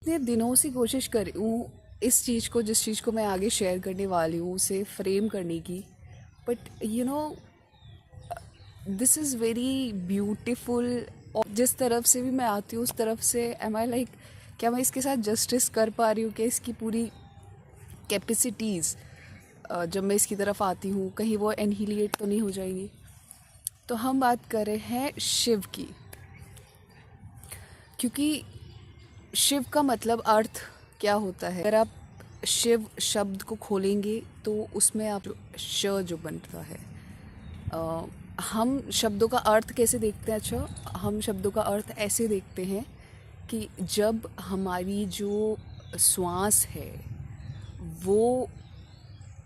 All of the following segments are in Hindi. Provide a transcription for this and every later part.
इतने दिनों से कोशिश कर रही हूँ इस चीज़ को, जिस चीज़ को मैं आगे शेयर करने वाली हूँ उसे फ्रेम करने की, but this is very beautiful. और जिस तरफ से भी मैं आती हूँ उस तरफ से एम आई लाइक, क्या मैं इसके साथ जस्टिस कर पा रही हूँ कि इसकी पूरी कैपेसिटीज़ जब मैं इसकी तरफ आती हूँ कहीं वो एनहिलिएट तो नहीं हो जाएंगी। तो हम बात कर रहे हैं शिव की, क्योंकि शिव का मतलब अर्थ क्या होता है। अगर आप शिव शब्द को खोलेंगे तो उसमें आप श जो बनता है, हम शब्दों का अर्थ कैसे देखते हैं? अच्छा, हम शब्दों का अर्थ ऐसे देखते हैं कि जब हमारी जो श्वास है वो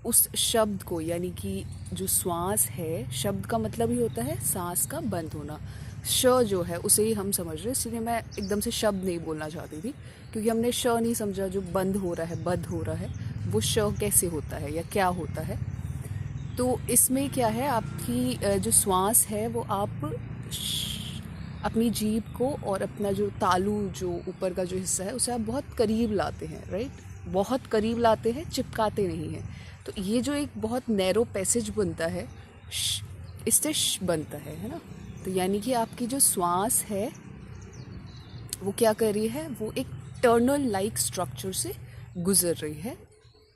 उस शब्द को, यानी कि जो श्वास है, शब्द का मतलब ही होता है सांस का बंद होना। श जो है उसे ही हम समझ रहे हैं, इसलिए मैं एकदम से शब्द नहीं बोलना चाहती थी, क्योंकि हमने श नहीं समझा। जो बंद हो रहा है, बंद हो रहा है, वो श कैसे होता है या क्या होता है। तो इसमें क्या है, आपकी जो श्वास है वो आप अपनी जीभ को और अपना जो तालू, जो ऊपर का जो हिस्सा है, उसे आप बहुत करीब लाते हैं, राइट? बहुत करीब लाते हैं, चिपकाते नहीं हैं। तो ये जो एक बहुत नैरो पैसेज बनता है, इससे बनता है ना। तो यानी कि आपकी जो श्वास है वो क्या कर रही है, वो एक टर्नल लाइक स्ट्रक्चर से गुजर रही है,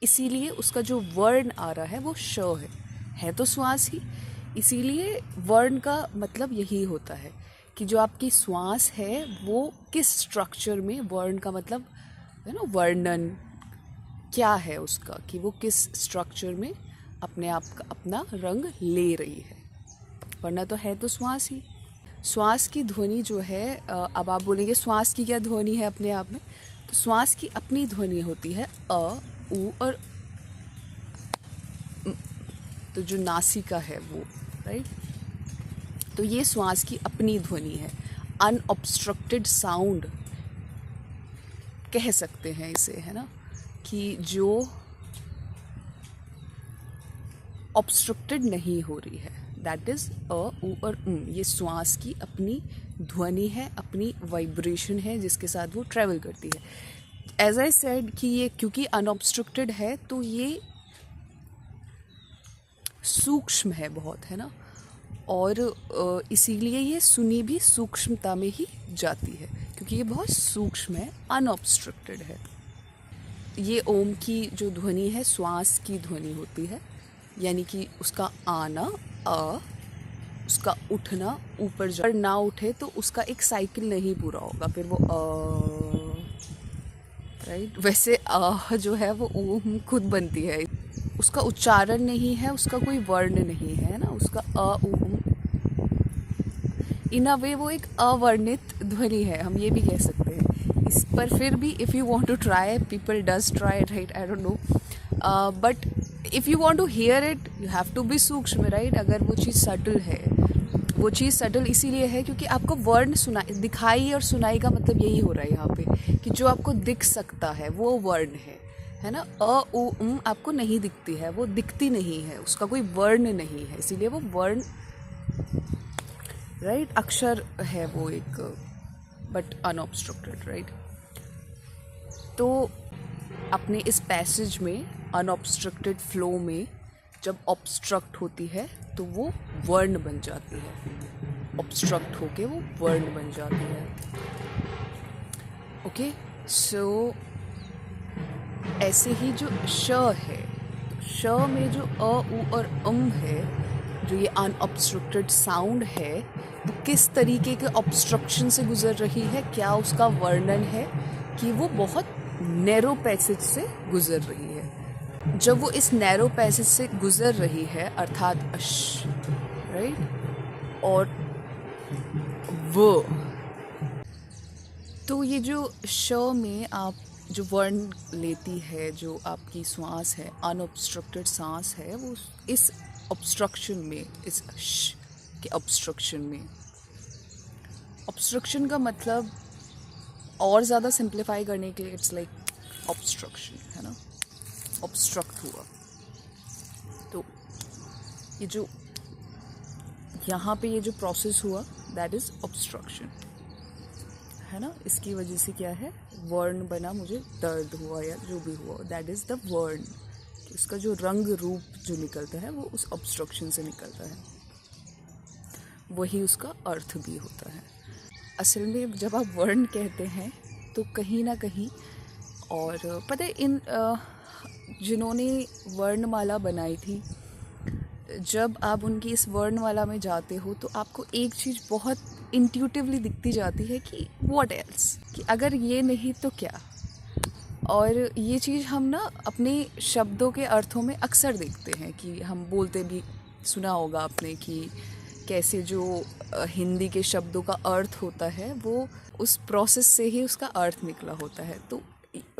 इसीलिए उसका जो वर्ण आ रहा है वो श है तो श्वास ही। इसीलिए वर्ण का मतलब यही होता है कि जो आपकी श्वास है वो किस स्ट्रक्चर में, वर्ण का मतलब है ना, वर्णन क्या है उसका, कि वो किस स्ट्रक्चर में अपने आप का अपना रंग ले रही है, वरना तो है तो श्वास ही। श्वास की ध्वनि जो है, अब आप बोलेंगे श्वास की क्या ध्वनि है अपने आप में, तो श्वास की अपनी ध्वनि होती है अ, उ और तो जो नासिका है वो, राइट। तो ये श्वास की अपनी ध्वनि है, अनऑब्स्ट्रक्टेड साउंड कह सकते हैं इसे, है ना, कि जो ऑब्स्ट्रक्टेड नहीं हो रही है, दैट इज़ अ, उ और ये श्वास की अपनी ध्वनि है, अपनी वाइब्रेशन है जिसके साथ वो ट्रैवल करती है। एज आई सेड कि ये क्योंकि अनऑब्स्ट्रक्टेड है तो ये सूक्ष्म है बहुत, है ना, और इसीलिए ये सुनी भी सूक्ष्मता में ही जाती है, क्योंकि ये बहुत सूक्ष्म है, अनऑब्स्ट्रक्टेड है। ये ओम की जो ध्वनि है श्वास की ध्वनि होती है, यानी कि उसका आना अ, उसका उठना ऊपर जा ना उठे तो उसका एक साइकिल नहीं पूरा होगा, फिर वो राइट। वैसे जो है वो ओम खुद बनती है, उसका उच्चारण नहीं है, उसका कोई वर्ण नहीं है ना, उसका इन अ वे वो एक अवर्णित ध्वनि है, हम ये भी कह सकते हैं इस पर। फिर भी if you want to try, people does try, right, I don't know, but if you want to hear it you have to be सूक्ष्म, राइट। अगर वो चीज़ सटल है, वो चीज़ सटल इसीलिए है क्योंकि आपको वर्ण सुनाई, दिखाई और सुनाई का मतलब यही हो रहा है यहाँ पे, कि जो आपको दिख सकता है वो वर्ण है ना। अ उ आपको नहीं दिखती है, वो दिखती नहीं है, उसका कोई वर्ण नहीं है, इसीलिए वो वर्ण, राइट, अक्षर है वो एक, बट अनऑब्स्ट्रक्टेड, राइट। तो अपने इस पैसेज में, अनऑब्स्ट्रक्टेड फ्लो में, जब ऑब्स्ट्रक्ट होती है तो वो वर्ण बन जाती है, ऑब्स्ट्रक्ट होके वो वर्ण बन जाती है। ओके, सो ऐसे ही जो श है, तो श में जो अ, उ और है, जो ये अनऑब्स्ट्रक्टेड साउंड है, वो किस तरीके के ऑब्स्ट्रक्शन से गुजर रही है, क्या उसका वर्णन है कि वो बहुत नैरो पैसेज से गुजर रही है। जब वो इस नैरो पैसेज से गुजर रही है, अर्थात अश, राइट, और वो, तो ये जो श में आप जो वर्ण लेती है, जो आपकी श्वास है, अनऑब्स्ट्रक्टेड सांस है, वो इस ऑब्स्ट्रक्शन में, इस श के ऑब्स्ट्रक्शन में, ऑब्स्ट्रक्शन का मतलब और ज़्यादा सिंप्लीफाई करने के लिए इट्स लाइक ऑब्स्ट्रक्शन, है ना, ऑब्स्ट्रक्ट हुआ। तो ये जो यहाँ पे ये जो प्रोसेस हुआ, दैट इज़ ऑब्स्ट्रक्शन, है ना, इसकी वजह से क्या है, वर्ण बना, मुझे दर्द हुआ या जो भी हुआ, दैट इज़ द वर्ण। उसका जो रंग रूप जो निकलता है वो उस ऑब्स्ट्रक्शन से निकलता है, वही उसका अर्थ भी होता है। असल में जब आप वर्ण कहते हैं तो कहीं ना कहीं, और पता है इन जिन्होंने वर्णमाला बनाई थी, जब आप उनकी इस वर्णमाला में जाते हो तो आपको एक चीज़ बहुत इंट्यूटिवली दिखती जाती है कि व्हाट एल्स, कि अगर ये नहीं तो क्या। और ये चीज़ हम ना अपने शब्दों के अर्थों में अक्सर देखते हैं, कि हम बोलते भी सुना होगा आपने कि कैसे जो हिंदी के शब्दों का अर्थ होता है वो उस प्रोसेस से ही उसका अर्थ निकला होता है। तो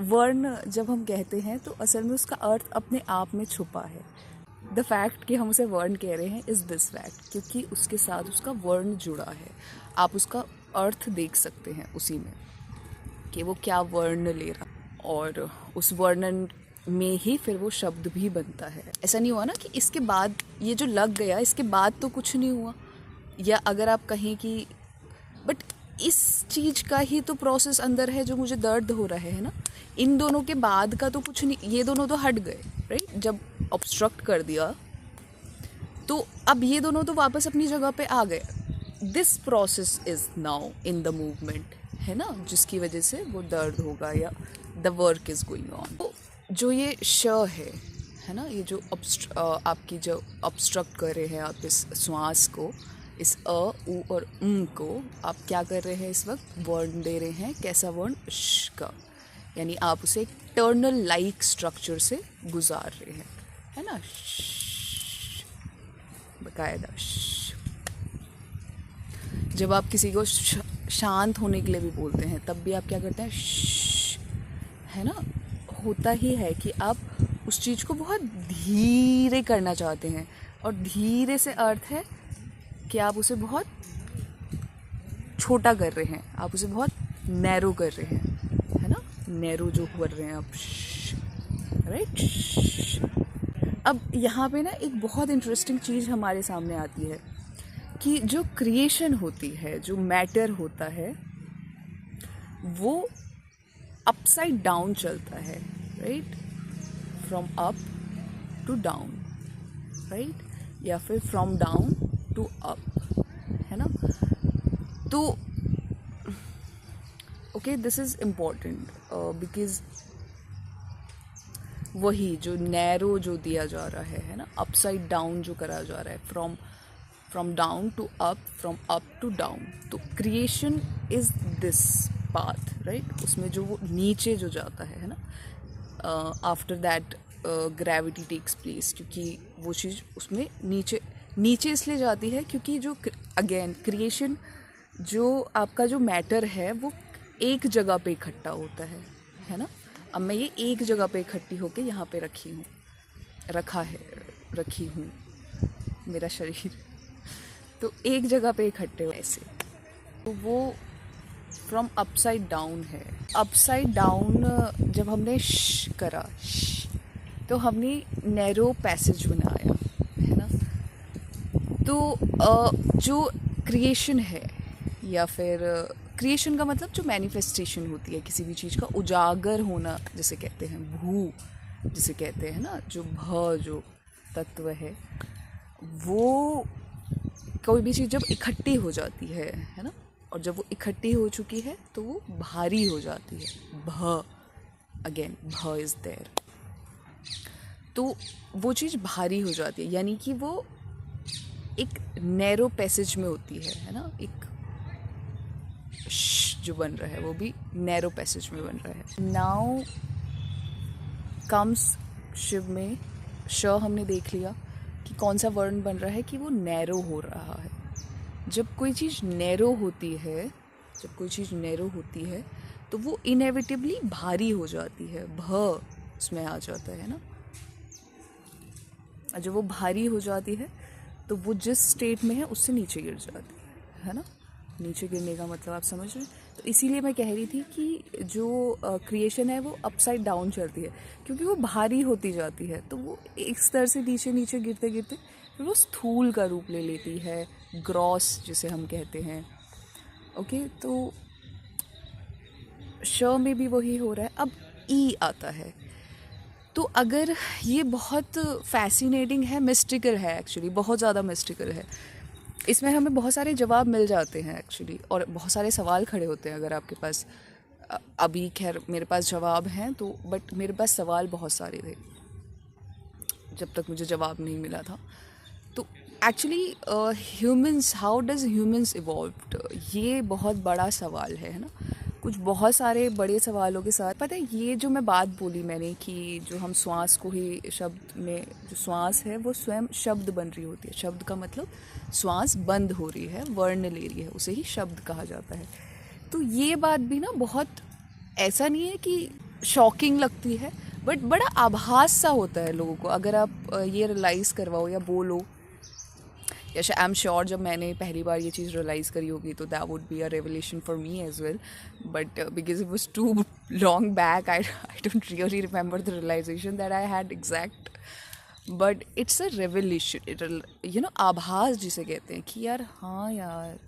वर्ण जब हम कहते हैं तो असल में उसका अर्थ अपने आप में छुपा है। द फैक्ट कि हम उसे वर्ण कह रहे हैं इज़ दिस फैक्ट, क्योंकि उसके साथ उसका वर्ण जुड़ा है। आप उसका अर्थ देख सकते हैं उसी में कि वो क्या वर्ण ले रहा, और उस वर्णन में ही फिर वो शब्द भी बनता है। ऐसा नहीं हुआ ना कि इसके बाद ये जो लग गया इसके बाद तो कुछ नहीं हुआ, या अगर आप कहें कि बट इस चीज़ का ही तो प्रोसेस अंदर है जो मुझे दर्द हो रहा है ना, इन दोनों के बाद का तो कुछ नहीं, ये दोनों तो हट गए, राइट। जब ऑब्स्ट्रक्ट कर दिया तो अब ये दोनों तो वापस अपनी जगह पे आ गए। This process is now in the movement, है ना, जिसकी वजह से वो दर्द होगा या the work is going on. तो जो ये श है ना, ये जो आपकी जो ऑब्स्ट्रक्ट कर रहे हैं आप इस श्वास को, इस अ उ और को आप क्या कर रहे हैं इस वक्त, वर्ण दे रहे हैं। कैसा वर्ण, श का, यानी आप उसे एक टर्नल लाइक स्ट्रक्चर से गुजार रहे हैं, है ना, बकायदा। जब आप किसी को शांत होने के लिए भी बोलते हैं तब भी आप क्या करते हैं, है ना। होता ही है कि आप उस चीज़ को बहुत धीरे करना चाहते हैं, और धीरे से अर्थ है कि आप उसे बहुत छोटा कर रहे हैं, आप उसे बहुत नैरो कर रहे हैं, है ना, नैरो जो कर रहे हैं आप, राइट। अब यहाँ पे ना एक बहुत इंटरेस्टिंग चीज़ हमारे सामने आती है कि जो क्रिएशन होती है, जो मैटर होता है, वो अपसाइड डाउन चलता है, right, from up to down, right, या फिर फ्रॉम डाउन टू अप, है ना। तो okay, this is important because वही जो नैरो जो दिया जा रहा है ना, अपसाइड डाउन जो करा जा रहा है, from down to up, from up to down. तो creation is this path, right. उसमें जो वो नीचे जो जाता है ना, after that gravity takes place, क्योंकि वो चीज़ उसमें नीचे इसलिए जाती है क्योंकि जो अगेन क्रिएशन, जो आपका जो मैटर है वो एक जगह पे इकट्ठा होता है ना। अब मैं ये एक जगह पे इकट्ठी होके यहाँ पे रखी हूँ मेरा शरीर, तो एक जगह पे इकट्ठे हो ऐसे, तो वो फ्रॉम अपसाइड डाउन है। अपसाइड डाउन जब हमने श करा, तो हमने नैरो पैसेज बनाया, है ना। तो जो क्रिएशन है, या फिर क्रिएशन का मतलब जो मैनिफेस्टेशन होती है किसी भी चीज़ का, उजागर होना जिसे कहते हैं, भू जिसे कहते हैं ना, जो भ जो तत्व है, वो कोई भी चीज़ जब इकट्ठी हो जाती है ना, और जब वो इकट्ठी हो चुकी है तो वो भारी हो जाती है। भ, अगेन भ इज़ देयर, तो वो चीज़ भारी हो जाती है, यानी कि वो एक नैरो पैसेज में होती है ना। एक जो बन रहा है वो भी नैरो पैसेज में बन रहा है। नाउ कम्स शिव में श हमने देख लिया कि कौन सा वर्ण बन रहा है, कि वो नैरो हो रहा है। जब कोई चीज़ नैरो होती है तो वो इनेविटेबली भारी हो जाती है, भ उसमें आ जाता है ना। जब वो भारी हो जाती है तो वो जिस स्टेट में है उससे नीचे गिर जाती है ना। नीचे गिरने का मतलब आप समझ रहे हैं। तो इसीलिए मैं कह रही थी कि जो क्रिएशन है वो अपसाइड डाउन चलती है, क्योंकि वो भारी होती जाती है, तो वो एक स्तर से नीचे गिरते गिरते फिर वो स्थूल का रूप ले लेती है, ग्रॉस जिसे हम कहते हैं। ओके, तो श में भी वही हो रहा है, अब ई आता है। तो अगर ये बहुत फैसिनेटिंग है, मिस्टिकल है एक्चुअली, बहुत ज़्यादा मिस्टिकल है। इसमें हमें बहुत सारे जवाब मिल जाते हैं एक्चुअली, और बहुत सारे सवाल खड़े होते हैं अगर आपके पास। अभी खैर मेरे पास जवाब हैं तो, बट मेरे पास सवाल बहुत सारे थे जब तक मुझे जवाब नहीं मिला था। तो actually humans, how does humans evolved, ये बहुत बड़ा सवाल है ना। कुछ बहुत सारे बड़े सवालों के साथ, पता है ये जो मैं बात बोली मैंने कि जो हम श्वास को ही, शब्द में जो श्वास है वो स्वयं शब्द बन रही होती है। शब्द का मतलब श्वास बंद हो रही है, वर्ण ले रही है, उसे ही शब्द कहा जाता है। तो ये बात भी ना बहुत, ऐसा नहीं है कि शॉकिंग लगती है, बट बड़ा आभास सा होता है लोगों को अगर आप ये रियलाइज़ करवाओ या बोलो। या आई एम श्योर जब मैंने पहली बार ये चीज़ रियलाइज़ करी होगी तो that would be a revelation for me as well, but because it was too long back, I don't really remember the realisation that I had exact, but it's a revolution, you know, आभास जिसे कहते हैं कि यार हाँ यार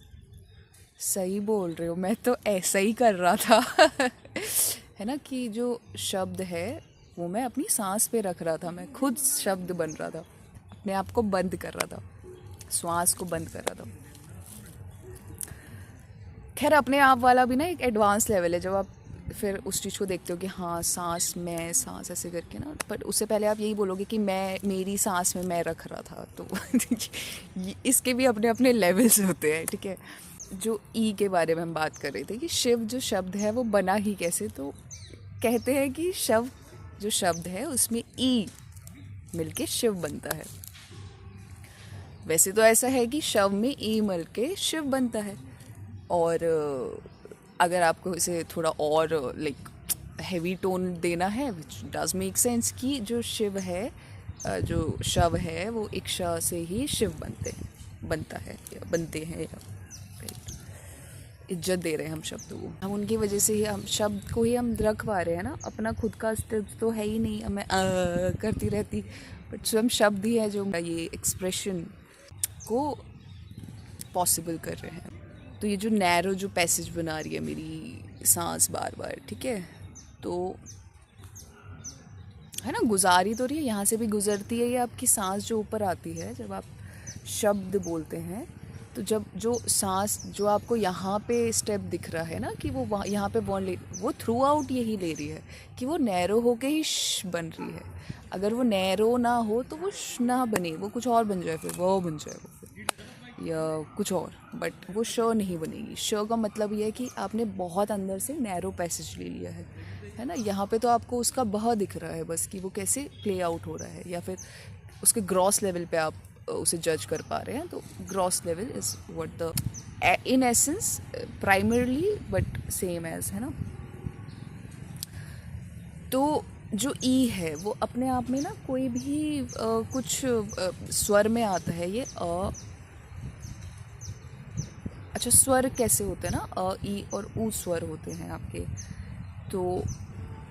सही बोल रहे हो, मैं तो ऐसा ही कर रहा था है ना, कि जो शब्द है वो मैं अपनी सांस पे रख रहा था, मैं खुद शब्द बन रहा था, अपने आप को बंद कर रहा था, श्वास को बंद कर रहा था। खैर अपने आप वाला भी ना एक एडवांस लेवल है, जब आप फिर उस चीज़ को देखते हो कि हाँ सांस, मैं सांस ऐसे करके ना, पर उससे पहले आप यही बोलोगे कि मैं, मेरी सांस में मैं रख रहा था। तो इसके भी अपने अपने लेवल्स होते हैं, ठीक है। जो ई के बारे में हम बात कर रहे थे कि शिव जो शब्द है वो बना ही कैसे, तो कहते हैं कि शव जो शब्द है उसमें ई मिलके शिव बनता है। वैसे तो ऐसा है कि शव में ई मिल के शिव बनता है, और अगर आपको इसे थोड़ा और लाइक हैवी टोन देना है, विच डज मेक सेंस, कि जो शिव है, जो शव है वो एक श से ही शिव बनता है या बनते हैं, या इज्जत दे रहे हैं हम शब्दों को, हम उनकी वजह से ही, हम शब्द को ही हम रख पा रहे हैं ना। अपना खुद का अस्तित्व तो है ही नहीं, मैं करती रहती, बट स्वयं शब्द ही है जो ये एक्सप्रेशन को पॉसिबल कर रहे हैं। तो ये जो नैरो जो पैसेज बना रही है मेरी सांस बार बार, ठीक है, तो है ना, गुजारी तो रही है, यहाँ से भी गुजरती है। ये आपकी सांस जो ऊपर आती है जब आप शब्द बोलते हैं, तो जब जो सांस जो आपको यहाँ पे स्टेप दिख रहा है ना कि वो वहाँ यहाँ पे वो थ्रू आउट यही ले रही है कि वो नैरो होके ही श बन रही है। अगर वो नैरो ना हो तो वो श ना बने, वो कुछ और बन जाए, फिर वो बन जाए वो फिर या कुछ और, बट वो श नहीं बनेगी। श का मतलब ये है कि आपने बहुत अंदर से नैरो पैसेज ले लिया है ना। यहाँ पे तो आपको उसका बह दिख रहा है बस, कि वो कैसे प्ले आउट हो रहा है, या फिर उसके ग्रॉस लेवल पे आप उसे जज कर पा रहे हैं। तो gross level is what the in essence primarily but same as, है ना। तो जो ई है वो अपने आप में ना कोई भी कुछ स्वर में आता है। ये अच्छा, स्वर कैसे होते हैं ना, ई और ऊ स्वर होते हैं आपके। तो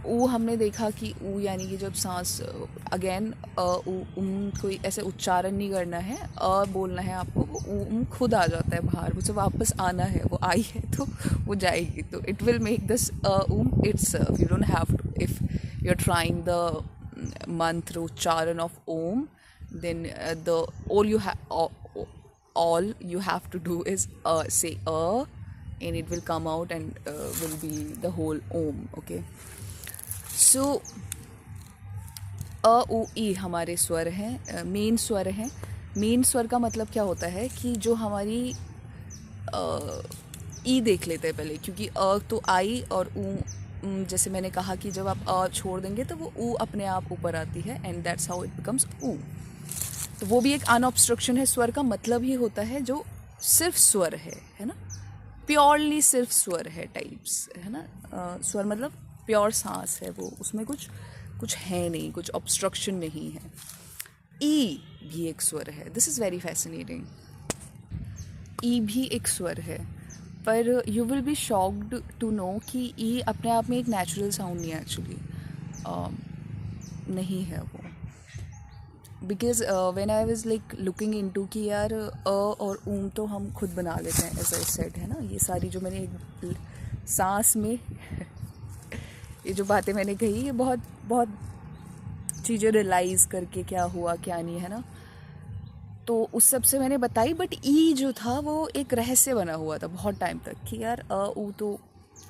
ऊ हमने देखा कि ऊ यानी कि जब सांस, अगेन कोई ऐसे उच्चारण नहीं करना है, बोलना है आपको, वो खुद आ जाता है बाहर, उसे वापस आना है, वो आई है तो वो जाएगी। तो it will make this it's, you don't have to, if you are trying the mantra उच्चारण of Om, then the all you have to do is say and it will come out and will be the whole om, okay. So अ उ ई हमारे स्वर हैं, मेन स्वर हैं। मेन स्वर का मतलब क्या होता है कि जो हमारी ई देख लेते हैं पहले, क्योंकि तो आई और ऊ, जैसे मैंने कहा कि जब आप छोड़ देंगे तो वो ऊ अपने आप ऊपर आती है, and that's how it becomes ऊ। तो वो भी एक अनऑब्स्ट्रक्शन है। स्वर का मतलब ही होता है जो सिर्फ स्वर है ना, प्योरली सिर्फ स्वर है टाइप्स, है ना। स्वर मतलब प्योर सांस है वो, उसमें कुछ है नहीं, कुछ ऑब्स्ट्रक्शन नहीं है। ई भी एक स्वर है, दिस इज़ वेरी फैसिनेटिंग। ई भी एक स्वर है, पर you will be shocked to know कि ई अपने आप में एक नेचुरल साउंड नहीं है एक्चुअली, नहीं है वो। Because when I was like looking into कि यार और ऊम तो हम खुद बना लेते हैं, एज आई सेड, है ना। ये सारी जो मैंने सांस में ये जो बातें मैंने कही ये बहुत बहुत चीज़ें रियलाइज़ करके क्या हुआ क्या नहीं, है ना। तो उस सब से मैंने बताई, बट ई जो था वो एक रहस्य बना हुआ था बहुत टाइम तक कि यार ऊ तो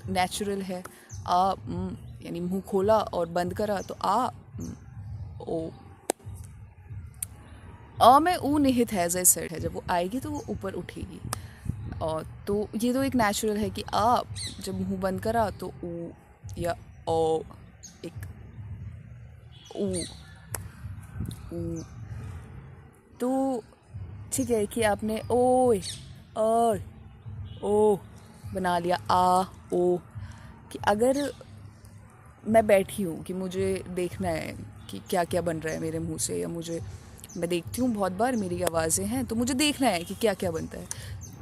नेचुरल है। यानी मुंह खोला और बंद करा तो ओ। में ऊ निहित है, एज आई सेड है, जब वो आएगी तो वो ऊपर उठेगी। और तो ये तो एक नेचुरल है कि जब मुंह बंद करा तो ऊ या ओ, एक ऊ ऊ। तो ठीक है कि आपने ओए और ओ बना लिया ओ, कि अगर मैं बैठी हूँ कि मुझे देखना है कि क्या क्या बन रहा है मेरे मुंह से, या मैं देखती हूँ बहुत बार मेरी आवाज़ें हैं तो मुझे देखना है कि क्या क्या बनता है।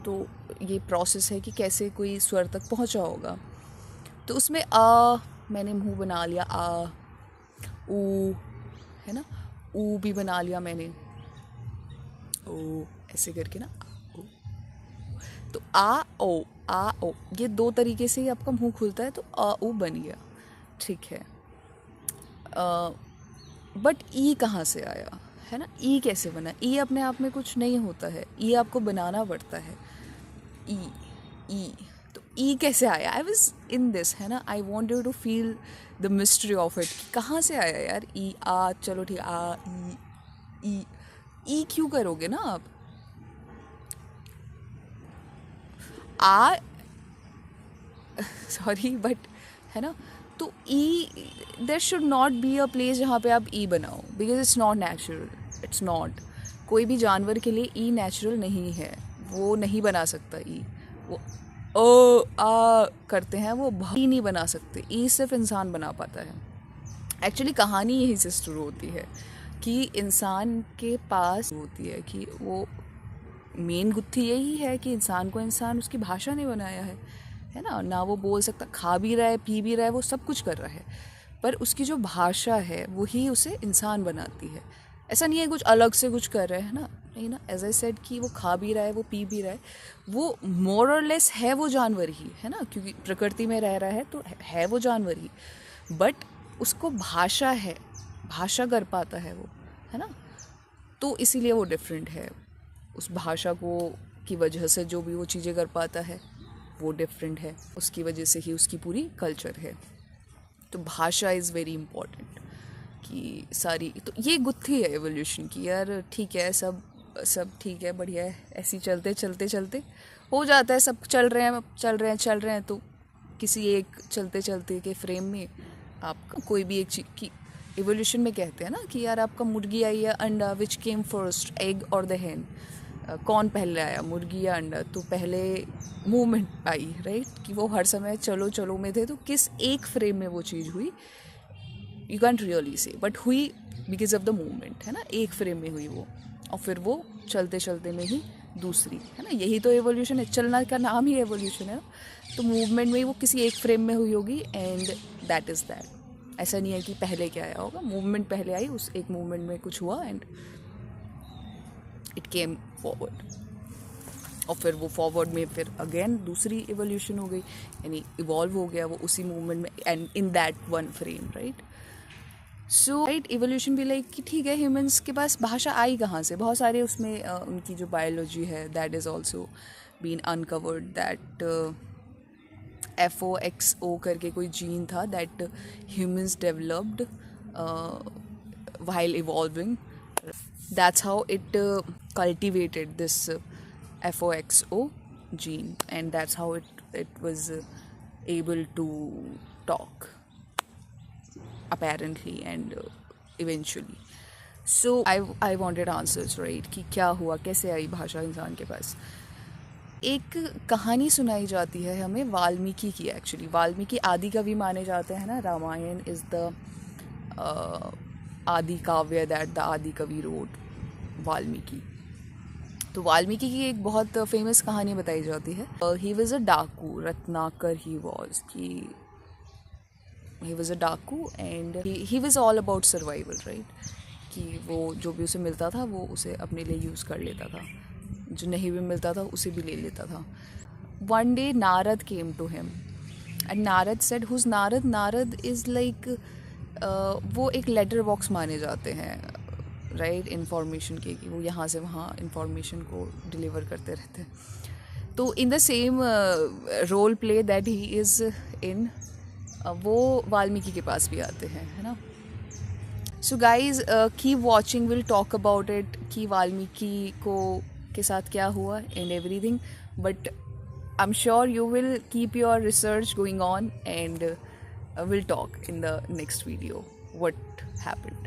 तो ये प्रोसेस है कि कैसे कोई स्वर तक पहुँचा होगा। तो उसमें मैंने मुंह बना लिया ऊ, है ना, ऊ भी बना लिया मैंने, ओ ऐसे करके ना ओ। तो ओ ये दो तरीके से ही आपका मुंह खुलता है, तो ऊ बन गया, ठीक है। बट ई कहाँ से आया, है ना, ई कैसे बना। ई अपने आप में कुछ नहीं होता है, ई आपको बनाना पड़ता है। ई तो ई कैसे आया, आई वॉज इन दिस, है ना, I want you to feel the mystery of it, कहाँ से आया यार ई चलो ठीक, ई क्यों करोगे ना आप, सॉरी बट, है ना। तो ई, there should not be a place जहाँ पे आप ई बनाओ, because it's not natural, it's not. कोई भी जानवर के लिए ई नेचुरल नहीं है, वो नहीं बना सकता ई। वो करते हैं, वो ई नहीं बना सकते, ई सिर्फ इंसान बना पाता है। एक्चुअली कहानी यही से शुरू होती है कि इंसान के पास होती है कि वो मेन गुत्थी यही है कि इंसान को इंसान उसकी भाषा ने बनाया है ना वो बोल सकता, खा भी रहा है, पी भी रहा है, वो सब कुछ कर रहा है, पर उसकी जो भाषा है वही उसे इंसान बनाती है। ऐसा नहीं है कुछ अलग से कुछ कर रहा है ना, नहीं ना, एज आई सेड कि वो खा भी रहा है, वो पी भी रहा है, वो मोर और लेस है वो जानवर ही, है ना, क्योंकि प्रकृति में रह रहा है तो है वो जानवर ही, बट उसको भाषा है, भाषा कर पाता है वो, है ना। तो इसीलिए वो डिफरेंट है, उस भाषा को की वजह से जो भी वो चीज़ें कर पाता है वो डिफरेंट है, उसकी वजह से ही उसकी पूरी कल्चर है। तो भाषा इज़ वेरी इम्पॉर्टेंट कि सारी, तो ये गुत्थी है एवोल्यूशन की यार, ठीक है, सब ठीक है, बढ़िया है, ऐसे चलते चलते चलते हो जाता है, सब चल रहे हैं, तो किसी एक चलते चलते के फ्रेम में आपका कोई भी एक चीज़ की एवोल्यूशन में कहते हैं ना कि यार आपका मुर्गी आई या अंडा, विच केम फर्स्ट, एग और द hen, कौन पहले आया, मुर्गी या अंडा। तो पहले मूवमेंट आई, राइट, कि वो हर समय चलो चलो में थे, तो किस एक फ्रेम में वो चीज़ हुई, you can't really say, but हुई बिकॉज ऑफ द मूवमेंट, है ना, एक फ्रेम में हुई वो, और फिर वो चलते चलते में ही दूसरी, है ना, यही तो एवोल्यूशन है, चलना का नाम ही एवोल्यूशन है ना। तो मूवमेंट में ही वो किसी एक फ्रेम में हुई होगी, एंड दैट इज़ दैट। ऐसा नहीं है कि पहले क्या आया होगा, मूवमेंट पहले आई, उस एक मूवमेंट में कुछ हुआ एंड इट केम फॉरवर्ड, और फिर वो फॉरवर्ड में फिर अगेन दूसरी इवोल्यूशन हो गई, यानी इवॉल्व हो गया वो उसी मूवमेंट में and in that one frame, right. So right, evolution भी लाइक कि ठीक है, ह्यूमंस के पास भाषा आई कहाँ से, बहुत सारे उसमें उनकी जो बायोलॉजी है that is also been uncovered, that FOXO करके कोई जीन था that humans developed while evolving. That's how it cultivated this FOXO gene, and that's how it was able to talk apparently and eventually. So I wanted answers, right, कि क्या हुआ, कैसे आई भाषा इंसान के पास। एक कहानी सुनाई जाती है हमें वाल्मीकि की, एक्चुअली वाल्मीकि आदि कवि माने जाते हैं ना, रामायण इज़ द आदि काव्य दैट द आदि कवि रोट, वाल्मीकि। तो वाल्मीकि की एक बहुत फेमस कहानी बताई जाती है, ही वॉज अ डाकू, रत्नाकर ही वॉज, कि ही वॉज अ डाकू and he was all about survival, right, कि वो जो भी उसे मिलता था वो उसे अपने लिए यूज़ कर लेता था, जो नहीं भी मिलता था उसे भी ले लेता था। One day Narad came to him and Narad said who's Narad, Narad is like वो एक लेटर बॉक्स माने जाते हैं राइट, इंफॉर्मेशन के, कि वो यहाँ से वहाँ इंफॉर्मेशन को डिलीवर करते रहते हैं. तो in the same role play that he is in, वो वाल्मीकि के पास भी आते हैं, है ना. So guys keep watching, will talk about it कि वाल्मीकि को के साथ क्या हुआ and everything. But I am sure you will keep your research going on, and we'll talk in the next video what happened.